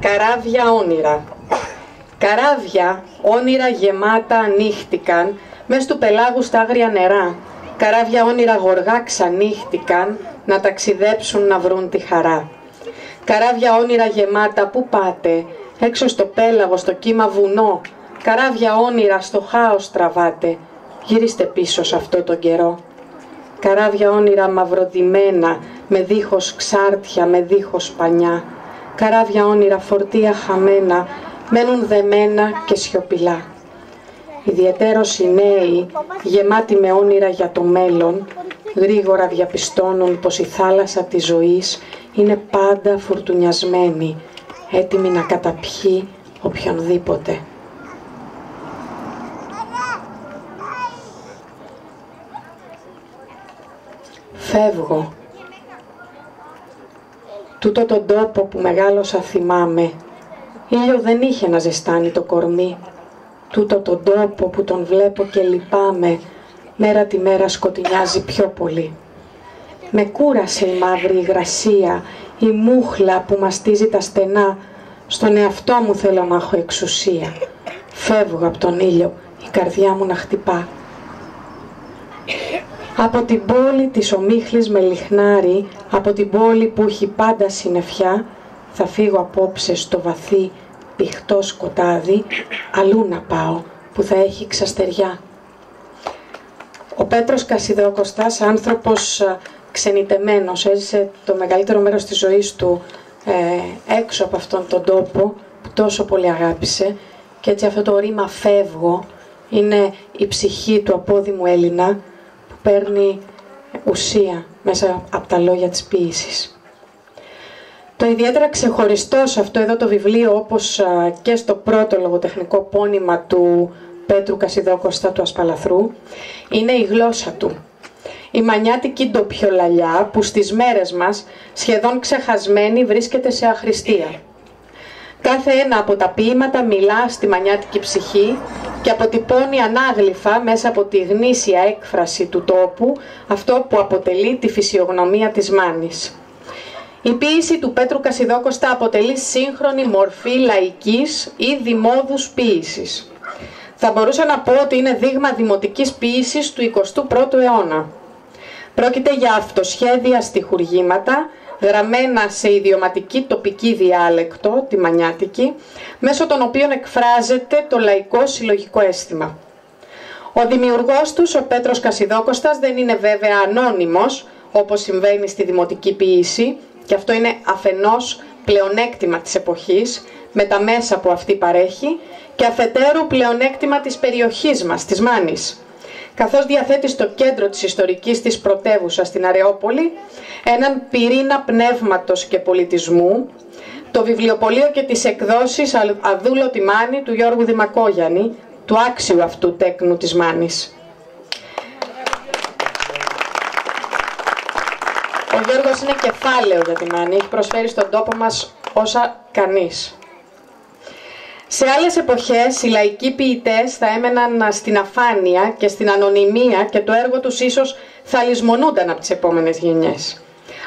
Καράβια όνειρα. Καράβια όνειρα γεμάτα ανοίχτηκαν μες του πελάγου στα άγρια νερά. Καράβια όνειρα γοργά ξανύχτηκαν να ταξιδέψουν να βρουν τη χαρά. Καράβια όνειρα γεμάτα, πού πάτε, έξω στο πέλαγο, στο κύμα βουνό. Καράβια όνειρα στο χάος τραβάτε, γυρίστε πίσω σε αυτό τον καιρό. Καράβια όνειρα μαυροδημένα, με δίχως ξάρτια, με δίχως πανιά. Καράβια όνειρα φορτία χαμένα, μένουν δεμένα και σιωπηλά. Ιδιαιτέρως οι νέοι, γεμάτοι με όνειρα για το μέλλον, γρήγορα διαπιστώνουν πως η θάλασσα της ζωής είναι πάντα φουρτουνιασμένη, έτοιμη να καταπιεί οποιονδήποτε. Φεύγω. Τούτο τον τόπο που μεγάλωσα θυμάμαι, ήλιο δεν είχε να ζεστάνει το κορμί. Τούτο τον τόπο που τον βλέπω και λυπάμαι, μέρα τη μέρα σκοτεινιάζει πιο πολύ. Με κούρασε η μαύρη υγρασία, η μούχλα που μαστίζει τα στενά. Στον εαυτό μου θέλω να έχω εξουσία. Φεύγω από τον ήλιο, η καρδιά μου να χτυπά. Από την πόλη της ομίχλης με λιχνάρι, από την πόλη που έχει πάντα συννεφιά, θα φύγω απόψε στο βαθύ πηχτό σκοτάδι, αλλού να πάω που θα έχει ξαστεριά. Ο Πέτρος Κασιδόκοστας, άνθρωπος ξενιτεμένος, έζησε το μεγαλύτερο μέρος της ζωής του έξω από αυτόν τον τόπο που τόσο πολύ αγάπησε, και έτσι αυτό το ρήμα «φεύγω» είναι η ψυχή του απόδημου Έλληνα που παίρνει ουσία μέσα από τα λόγια της ποίησης. Το ιδιαίτερα ξεχωριστό σε αυτό εδώ το βιβλίο, όπως και στο πρώτο λογοτεχνικό πόνημα του Πέτρου Κασιδόκοστα του Ασπαλαθρού, είναι η γλώσσα του. Η μανιάτικη ντοπιολαλιά που στις μέρες μας σχεδόν ξεχασμένη βρίσκεται σε αχρηστία. Κάθε ένα από τα ποίηματα μιλά στη μανιάτικη ψυχή και αποτυπώνει ανάγλυφα μέσα από τη γνήσια έκφραση του τόπου αυτό που αποτελεί τη φυσιογνωμία της Μάνης. Η ποίηση του Πέτρου Κασιδόκοστα αποτελεί σύγχρονη μορφή λαϊκής ή δημόδους ποίησης. Θα μπορούσα να πω ότι είναι δείγμα δημοτικής ποίησης του 21ου αιώνα. Πρόκειται για αυτοσχέδια στιχουργήματα, γραμμένα σε ιδιωματική τοπική διάλεκτο, τη μανιάτικη, μέσω των οποίων εκφράζεται το λαϊκό συλλογικό αίσθημα. Ο δημιουργός τους, ο Πέτρος Κασιδόκοστας, δεν είναι βέβαια ανώνυμος, όπως συμβαίνει στη δημοτική ποίηση, και αυτό είναι αφενός πλεονέκτημα της εποχής, με τα μέσα που αυτή παρέχει, και αφετέρου πλεονέκτημα της περιοχής μας, της Μάνης, καθώς διαθέτει στο κέντρο της ιστορικής της πρωτεύουσας, στην Αρεόπολη, έναν πυρήνα πνεύματος και πολιτισμού, το βιβλιοπωλείο και τις εκδόσεις Αδούλωτη Μάνη του Γιώργου Δημακόγιαννη, του άξιου αυτού τέκνου της Μάνης. Ο Γιώργος είναι κεφάλαιο για τη Μάνη, έχει προσφέρει στον τόπο μας όσα κανείς. Σε άλλες εποχές οι λαϊκοί ποιητές θα έμεναν στην αφάνεια και στην ανωνυμία και το έργο τους ίσως θα λησμονούνταν από τις επόμενες γενιές.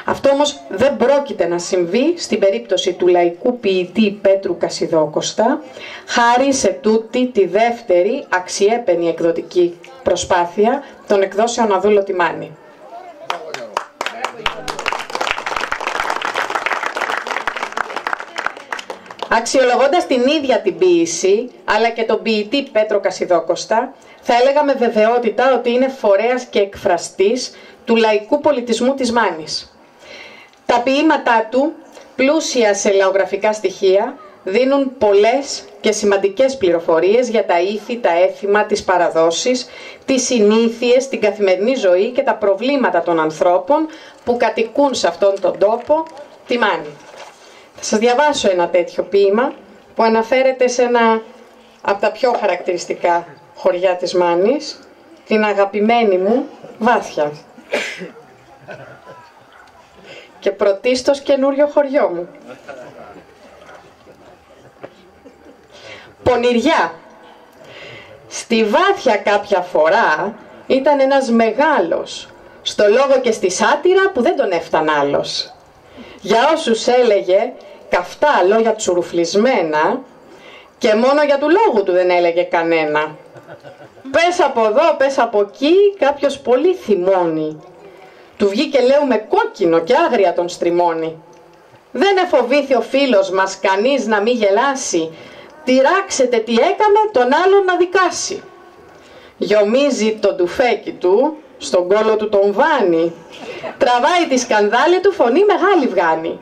Αυτό όμως δεν πρόκειται να συμβεί στην περίπτωση του λαϊκού ποιητή Πέτρου Κασιδόκοστα, χάρη σε τούτη τη δεύτερη αξιέπαινη εκδοτική προσπάθεια των εκδόσεων Αδούλωτη Μάνη. Αξιολογώντας την ίδια την ποίηση, αλλά και τον ποιητή Πέτρο Κασιδόκοστα, θα έλεγα με βεβαιότητα ότι είναι φορέας και εκφραστής του λαϊκού πολιτισμού της Μάνης. Τα ποίηματά του, πλούσια σε λαογραφικά στοιχεία, δίνουν πολλές και σημαντικές πληροφορίες για τα ήθη, τα έθιμα, τις παραδόσεις, τις συνήθειες, την καθημερινή ζωή και τα προβλήματα των ανθρώπων που κατοικούν σε αυτόν τον τόπο, τη Μάνη. Θα σας διαβάσω ένα τέτοιο ποίημα που αναφέρεται σε ένα από τα πιο χαρακτηριστικά χωριά της Μάνης, την αγαπημένη μου Βάθια. Και πρωτίστως καινούριο χωριό μου. Πονηριά. Στη Βάθια κάποια φορά ήταν ένας μεγάλος, στο λόγο και στη σάτυρα που δεν τον έφταν άλλος. Για όσους έλεγε καυτά λόγια τσουρουφλισμένα και μόνο για του λόγου του δεν έλεγε κανένα. Πες από εδώ, πες από εκεί, κάποιος πολύ θυμώνει. Του βγήκε λέω με κόκκινο και άγρια τον στριμώνει. Δεν εφοβήθη ο φίλος μας κανείς να μη γελάσει. Τυράξετε τι έκανε τον άλλον να δικάσει. Γιομίζει το τουφέκι του, στον κόλο του τον βάνει. Τραβάει τη σκανδάλη του, φωνή μεγάλη βγάνει.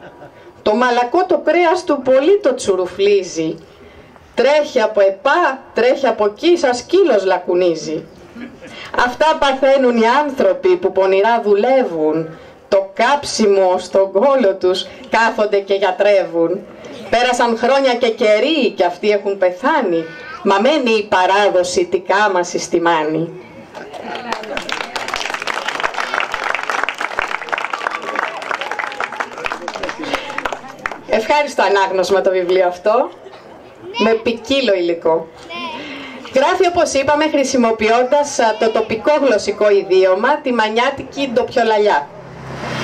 Το μαλακό το κρέας του πολύ το τσουρουφλίζει. Τρέχει από επά, τρέχει από εκεί, σαν σκύλος λακουνίζει. Αυτά παθαίνουν οι άνθρωποι που πονηρά δουλεύουν. Το κάψιμο στον κόλο τους κάθονται και γιατρεύουν. Πέρασαν χρόνια και καιροί και αυτοί έχουν πεθάνει. Μα μένει η παράδοση τι κάμαση στη μάνη. Ευχάριστο ανάγνωσμα το βιβλίο αυτό, με ποικίλο υλικό. Γράφει, όπως είπαμε, χρησιμοποιώντας το τοπικό γλωσσικό ιδίωμα, τη μανιάτικη ντοπιολαλιά.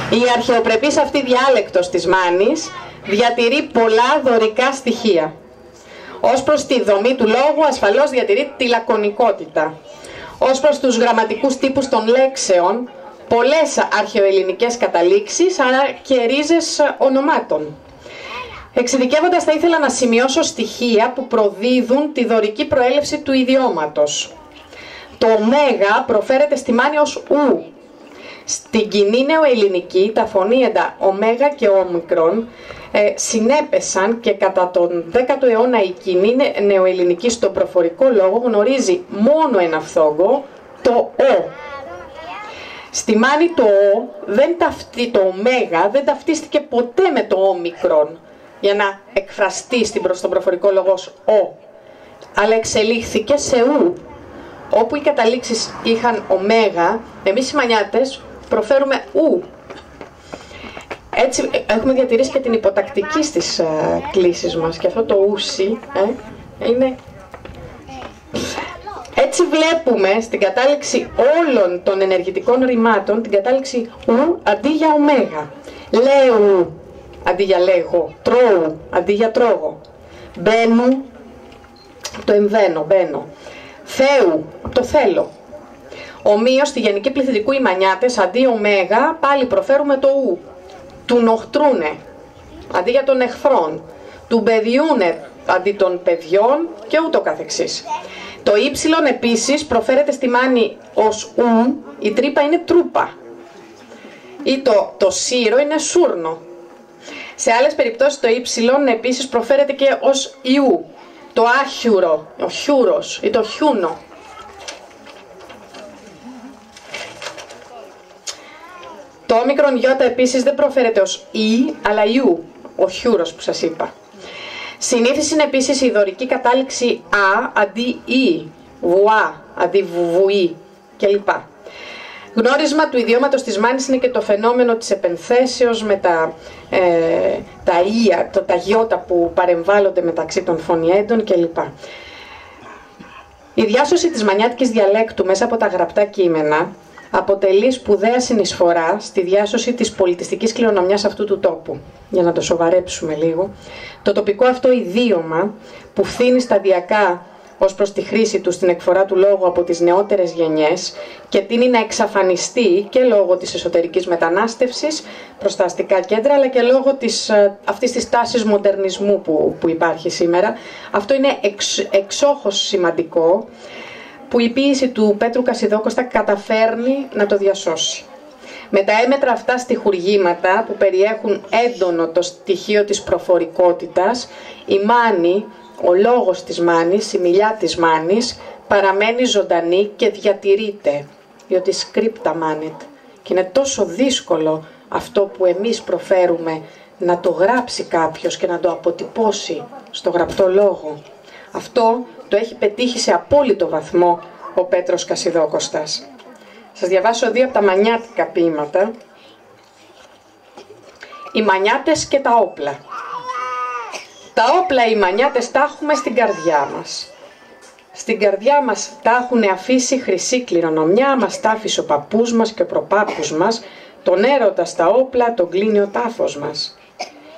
Η αρχαιοπρεπής αυτή διάλεκτος της Μάνης διατηρεί πολλά δωρικά στοιχεία. Ως προς τη δομή του λόγου ασφαλώς διατηρεί τη λακωνικότητα. Ως προς τους γραμματικούς τύπους των λέξεων, πολλές αρχαιοελληνικές καταλήξεις, αλλά και ρίζες ονομάτων. Εξειδικεύοντας, θα ήθελα να σημειώσω στοιχεία που προδίδουν τη δωρική προέλευση του ιδιώματος. Το ωμέγα προφέρεται στη Μάνη ως ου. Στην κοινή νεοελληνική τα φωνήεντα ωμέγα και όμικρον συνέπεσαν και κατά τον 10ο αιώνα η κοινή νεοελληνική στον προφορικό λόγο γνωρίζει μόνο ένα φθόγκο, το ο. Στη Μάνη το ο, το ωμέγα δεν ταυτίστηκε ποτέ με το όμικρον για να εκφραστεί στον προφορικό λόγο ως ο, αλλά εξελίχθηκε σε ου. Όπου οι καταλήξεις είχαν ωμέγα, εμείς οι Μανιάτες προφέρουμε ου. Έτσι έχουμε διατηρήσει και την υποτακτική στις κλήσεις μας και αυτό το ούσι είναι... Έτσι βλέπουμε στην κατάληξη όλων των ενεργητικών ρημάτων την κατάληξη ου αντί για ωμέγα. Λέου αντί για λέγω, τρώου αντί για τρώγω, μπαίνου, το εμβαίνω, μπαίνω, θέου, το θέλω. Ομοίως στη γενική πληθυντικού οι Μανιάτες αντί ωμέγα πάλι προφέρουμε το ου. Του νοχτρούνε αντί για των εχθρών, του παιδιούνε αντί των παιδιών και ούτω καθεξής. Το ύψιλον επίσης προφέρεται στη Μάνη ως ου, η τρύπα είναι τρούπα ή το σύρο είναι σούρνο. Σε άλλες περιπτώσεις το ύψιλον επίσης προφέρεται και ως ιού, το άχιουρο, ο χιούρος ή το χιούνο. Το όμικρον γιώτα επίσης δεν προφέρεται ως ι, αλλά ιού, ο χιούρος που σας είπα. Συνήθις είναι επίσης η δωρική κατάληξη α αντί ι, βουά αντί βουβουή κλπ. Γνώρισμα του ιδιώματος της Μάνης είναι και το φαινόμενο της επενθέσεως με τα γιώτα που παρεμβάλλονται μεταξύ των φωνιέντων κλπ. Η διάσωση της μανιάτικης διαλέκτου μέσα από τα γραπτά κείμενα αποτελεί σπουδαία συνεισφορά στη διάσωση της πολιτιστικής κληρονομιάς αυτού του τόπου. Για να το σοβαρέψουμε λίγο, το τοπικό αυτό ιδίωμα που φθήνει σταδιακά ως προς τη χρήση του στην εκφορά του λόγου από τις νεότερες γενιές και τείνει να εξαφανιστεί και λόγω της εσωτερικής μετανάστευσης προς τα αστικά κέντρα, αλλά και λόγω αυτής της τάσης μοντερνισμού που υπάρχει σήμερα. Αυτό είναι εξόχως σημαντικό, που η ποίηση του Πέτρου Κασιδόκοστα καταφέρνει να το διασώσει. Με τα έμετρα αυτά στιχουργήματα που περιέχουν έντονο το στοιχείο της προφορικότητας, η Μάνη, ο λόγος της Μάνης, η μιλιά της Μάνης παραμένει ζωντανή και διατηρείται, διότι σκρίπτα μάνετ. Και είναι τόσο δύσκολο αυτό που εμείς προφέρουμε να το γράψει κάποιος και να το αποτυπώσει στο γραπτό λόγο. Αυτό το έχει πετύχει σε απόλυτο βαθμό ο Πέτρος Κασιδόκοστας. Σας διαβάσω δύο από τα μανιάτικα ποίηματα. Οι Μανιάτες και τα όπλα. Τα όπλα οι Μανιάτες τα έχουμε στην καρδιά μας. Στην καρδιά μας τα έχουν αφήσει χρυσή κληρονομιά, μας τα άφησε ο παππούς μας και ο προπάππους μας, τον έρωτα στα όπλα τον κλείνει ο τάφος μας.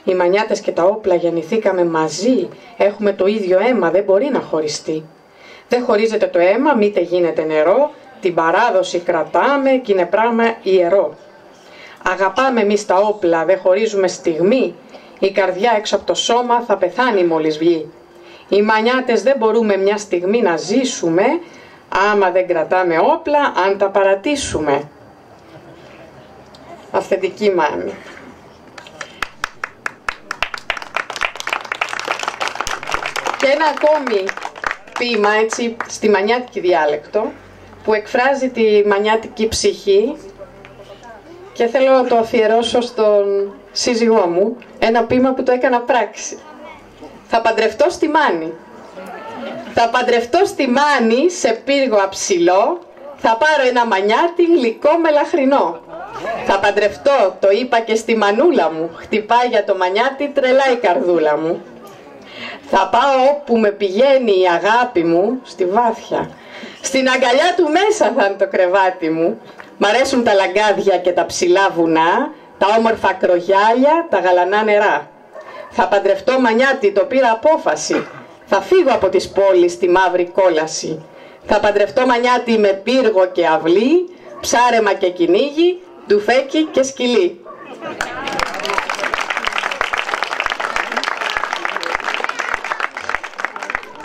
Οι μανιάτες και τα όπλα γεννηθήκαμε μαζί, έχουμε το ίδιο αίμα, δεν μπορεί να χωριστεί. Δεν χωρίζεται το αίμα, μήτε γίνεται νερό, την παράδοση κρατάμε και είναι πράγμα ιερό. Αγαπάμε εμείς τα όπλα, δεν χωρίζουμε στιγμή, η καρδιά έξω από το σώμα θα πεθάνει μόλις βγει. Οι μανιάτες δεν μπορούμε μια στιγμή να ζήσουμε, άμα δεν κρατάμε όπλα, αν τα παρατήσουμε. Αυθεντική μάνη. Και ένα ακόμη ποίημα, έτσι, στη μανιάτικη διάλεκτο, που εκφράζει τη μανιάτικη ψυχή και θέλω να το αφιερώσω στον σύζυγό μου, ένα ποίημα που το έκανα πράξη. Θα παντρευτώ στη Μάνη. Θα παντρευτώ στη Μάνη σε πύργο αψηλό, θα πάρω ένα μανιάτι γλυκό με λαχρινό. Θα παντρευτώ, το είπα και στη μανούλα μου, χτυπάει για το μανιάτι τρελά η καρδούλα μου. Θα πάω όπου με πηγαίνει η αγάπη μου, στη Βάθια. Στην αγκαλιά του μέσα θα είναι το κρεβάτι μου. Μ' αρέσουν τα λαγκάδια και τα ψηλά βουνά, τα όμορφα ακρογιάλια, τα γαλανά νερά. Θα παντρευτώ μανιάτι, το πήρα απόφαση. Θα φύγω από τις πόλεις στη μαύρη κόλαση. Θα παντρευτώ μανιάτι με πύργο και αυλή, ψάρεμα και κυνήγι, ντουφέκι και σκυλί.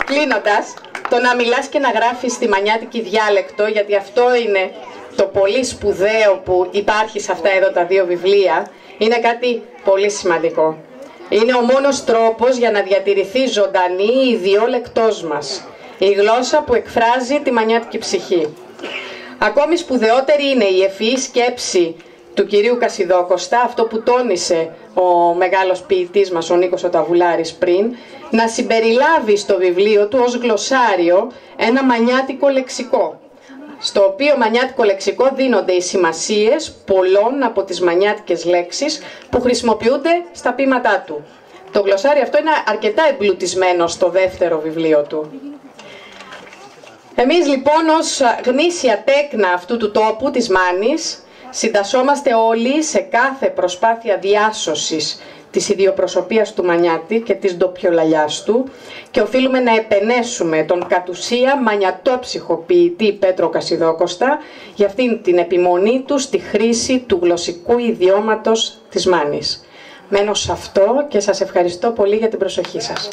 Κλείνοντας, το να μιλάς και να γράφεις στη μανιάτικη διάλεκτο, γιατί αυτό είναι το πολύ σπουδαίο που υπάρχει σε αυτά εδώ τα δύο βιβλία, είναι κάτι πολύ σημαντικό. Είναι ο μόνος τρόπος για να διατηρηθεί ζωντανή η ιδιόλεκτός μας, η γλώσσα που εκφράζει τη μανιάτικη ψυχή. Ακόμη σπουδαιότερη είναι η ευφυή σκέψη του κυρίου Κασιδόκοστα, αυτό που τόνισε ο μεγάλος ποιητής μας, ο Νίκος ο Ταβουλάρης πριν, να συμπεριλάβει στο βιβλίο του ως γλωσσάριο ένα μανιάτικο λεξικό, στο οποίο μανιάτικο λεξικό δίνονται οι σημασίες πολλών από τις μανιάτικες λέξεις που χρησιμοποιούνται στα ποίηματά του. Το γλωσσάριο αυτό είναι αρκετά εμπλουτισμένο στο δεύτερο βιβλίο του. Εμείς λοιπόν ως γνήσια τέκνα αυτού του τόπου της Μάνης συντασσόμαστε όλοι σε κάθε προσπάθεια διάσωσης της ιδιοπροσωπείας του Μανιάτη και της ντοπιολαλιάς του και οφείλουμε να επενέσουμε τον κατ' ουσία μανιατόψυχο ποιητή Πέτρο Κασιδόκοστα για αυτήν την επιμονή του στη χρήση του γλωσσικού ιδιώματος της Μάνης. Μένω σε αυτό και σας ευχαριστώ πολύ για την προσοχή σας.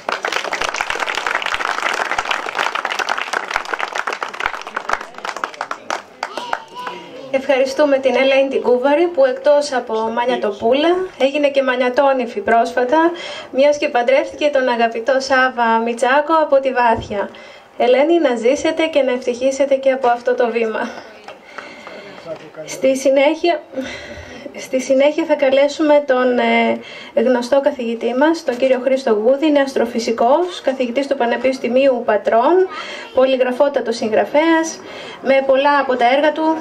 Ευχαριστούμε την Ελένη την Κούβαρη που εκτός από μανιατοπούλα έγινε και μανιατόνυφη πρόσφατα, μιας και παντρεύτηκε τον αγαπητό Σάβα Μιτσάκο από τη Βάθια. Ελένη, να ζήσετε και να ευτυχίσετε και από αυτό το βήμα. Στη συνέχεια θα καλέσουμε τον γνωστό καθηγητή μας, τον κύριο Χρήστο Γούδη, είναι αστροφυσικός, καθηγητής του Πανεπιστημίου Πατρών, πολυγραφότατος συγγραφέας, με πολλά από τα έργα του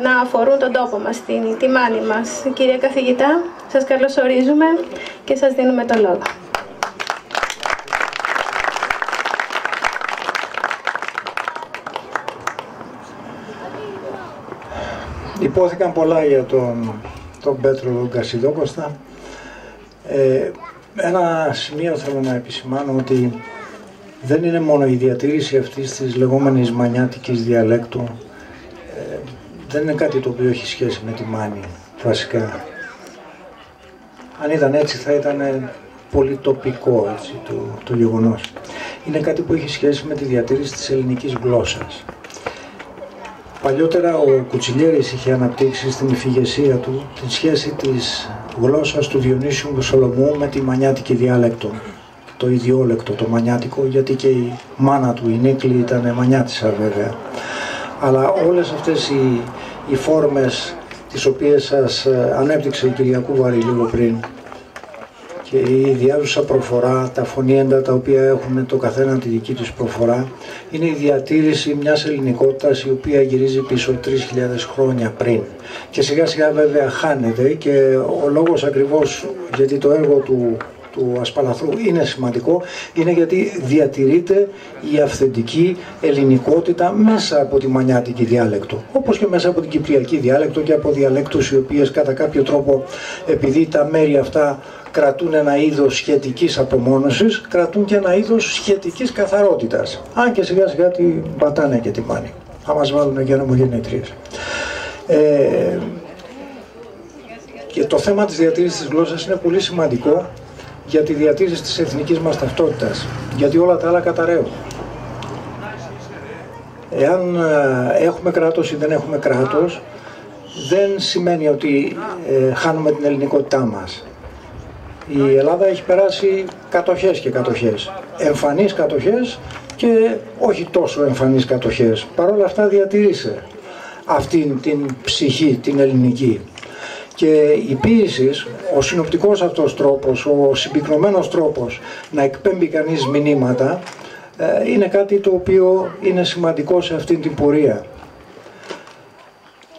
να αφορούν τον τόπο μας, τη Μάνη μας. Κύριε καθηγητά, σας καλωσορίζουμε και σας δίνουμε το λόγο. Υπόθηκαν πολλά για τον Πέτρο Κασιδόκοστα. Ένα σημείο θέλω να επισημάνω ότι δεν είναι μόνο η διατήρηση αυτής της λεγόμενης μανιάτικης διαλέκτου. Δεν είναι κάτι το οποίο έχει σχέση με τη Μάνη, βασικά. Αν ήταν έτσι θα ήταν πολύ τοπικό έτσι, το γεγονός. Είναι κάτι που έχει σχέση με τη διατήρηση της ελληνικής γλώσσας. Παλιότερα ο Κουτσιλιέρης είχε αναπτύξει στην υφηγεσία του την σχέση της γλώσσας του Διονύσιου του Σολομού με τη μανιάτικη διάλεκτο, το ιδιόλεκτο, το μανιάτικο, γιατί και η μάνα του, η Νίκλη, ήταν μανιάτισσα βέβαια. Αλλά όλες αυτές οι φόρμες τις οποίες σας ανέπτυξε η κυρία Κούβαρη λίγο πριν και η διάζουσα προφορά, τα φωνήεντα τα οποία έχουν το καθένα τη δική τους προφορά, είναι η διατήρηση μιας ελληνικότητας η οποία γυρίζει πίσω 3.000 χρόνια πριν. Και σιγά σιγά βέβαια χάνεται και ο λόγος ακριβώς γιατί το έργο του του Ασπαλαθρού είναι σημαντικό, είναι γιατί διατηρείται η αυθεντική ελληνικότητα μέσα από τη μανιάτικη διάλεκτο, όπως και μέσα από την κυπριακή διάλεκτο και από διαλέκτους οι οποίες κατά κάποιο τρόπο, επειδή τα μέρη αυτά κρατούν ένα είδος σχετικής απομόνωσης, κρατούν και ένα είδος σχετικής καθαρότητας. Αν και σιγά σιγά την πατάνε και τη μάνη. Θα μας βάλουν και ανομογεννήτριες. Και το θέμα της διατήρησης της γλώσσας είναι πολύ σημαντικό για τη διατήρηση της εθνικής μας ταυτότητας, γιατί όλα τα άλλα καταραίουν. Εάν έχουμε κράτος ή δεν έχουμε κράτος, δεν σημαίνει ότι χάνουμε την ελληνικότητά μας. Η Ελλάδα έχει περάσει κατοχές και κατοχές, εμφανείς κατοχές και όχι τόσο εμφανείς κατοχές. Παρ' όλα αυτά διατήρησε αυτήν την ψυχή, την ελληνική. Και η ποίηση, ο συνοπτικός αυτός τρόπος, ο συμπυκνωμένος τρόπος να εκπέμπει κανείς μηνύματα, είναι κάτι το οποίο είναι σημαντικό σε αυτήν την πορεία.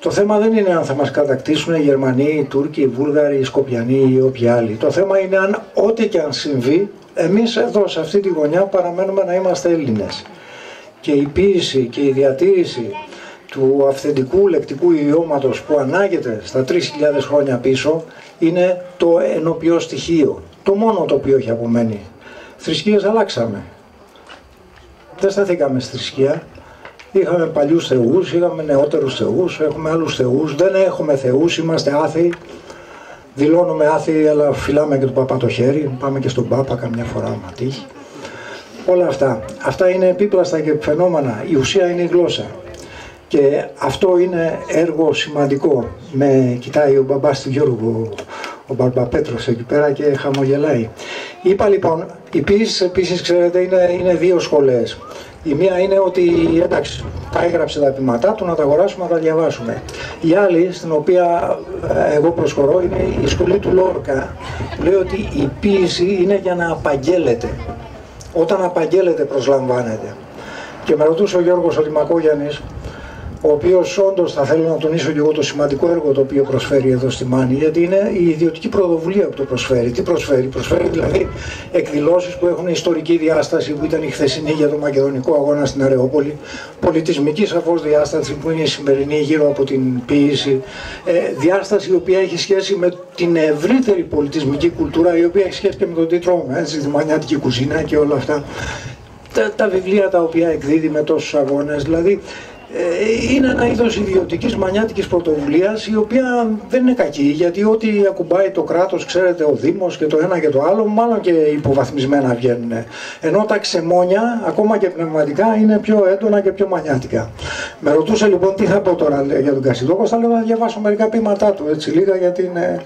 Το θέμα δεν είναι αν θα μας κατακτήσουν οι Γερμανοί, οι Τούρκοι, οι Βούλγαροι, οι Σκοπιανοί ή όποιοι άλλοι. Το θέμα είναι αν ό,τι και αν συμβεί, εμείς εδώ σε αυτή τη γωνιά παραμένουμε να είμαστε Έλληνες. Και η ποίηση και η διατήρηση του αυθεντικού λεκτικού ιδιώματος που ανάγεται στα 3.000 χρόνια πίσω είναι το ενοποιό στοιχείο. Το μόνο το οποίο έχει απομένει. Θρησκείες αλλάξαμε. Δεν σταθήκαμε στη θρησκεία. Είχαμε παλιούς θεούς, είχαμε νεότερους θεούς, έχουμε άλλους θεούς. Δεν έχουμε θεούς, είμαστε άθεοι. Δηλώνουμε άθεοι, αλλά φυλάμε και τον Παπά το χέρι. Πάμε και στον Πάπα καμιά φορά, μα τύχει. Όλα αυτά. Αυτά είναι επίπλαστα και φαινόμενα. Η ουσία είναι η γλώσσα. Και αυτό είναι έργο σημαντικό. Με κοιτάει ο μπαμπάς του Γιώργου, ο Μπαρμπαπέτρος εκεί πέρα και χαμογελάει. Είπα λοιπόν, η ποίηση επίσης ξέρετε είναι δύο σχολές. Η μία είναι ότι εντάξει, τα έγραψε τα ποίηματά του, να τα αγοράσουμε, να τα διαβάσουμε. Η άλλη, στην οποία εγώ προσχωρώ, είναι η σχολή του Λόρκα, που λέει ότι η ποίηση είναι για να απαγγέλλεται. Όταν απαγγέλλεται προσλαμβάνεται. Και με ρωτούσε ο Γιώργος ο Λιμακόγιαννης, ο οποίος όντως θα θέλω να τονίσω και εγώ το σημαντικό έργο το οποίο προσφέρει εδώ στη Μάνη, γιατί είναι η ιδιωτική πρωτοβουλία που το προσφέρει. Τι προσφέρει? Προσφέρει δηλαδή εκδηλώσεις που έχουν ιστορική διάσταση, που ήταν η χθεσινή για το Μακεδονικό Αγώνα στην Αρεόπολη, πολιτισμική σαφώς διάσταση που είναι η σημερινή γύρω από την ποίηση, διάσταση η οποία έχει σχέση με την ευρύτερη πολιτισμική κουλτούρα, η οποία έχει σχέση και με τον τι τρώμε, τη μανιάτικη κουζίνα και όλα αυτά. Τα βιβλία τα οποία εκδίδει με τόσους αγώνες, δηλαδή. Είναι ένα είδος ιδιωτικής μανιάτικης πρωτοβουλίας, η οποία δεν είναι κακή, γιατί ό,τι ακουμπάει το κράτος, ξέρετε, ο Δήμος και το ένα και το άλλο, μάλλον και υποβαθμισμένα βγαίνουν. Ενώ τα ξεμόνια, ακόμα και πνευματικά, είναι πιο έντονα και πιο μανιάτικα. Με ρωτούσε λοιπόν τι θα πω τώρα για τον Κασιδόκο, θα λέω να διαβάσω μερικά ποίηματά του, έτσι λίγα, γιατί είναι...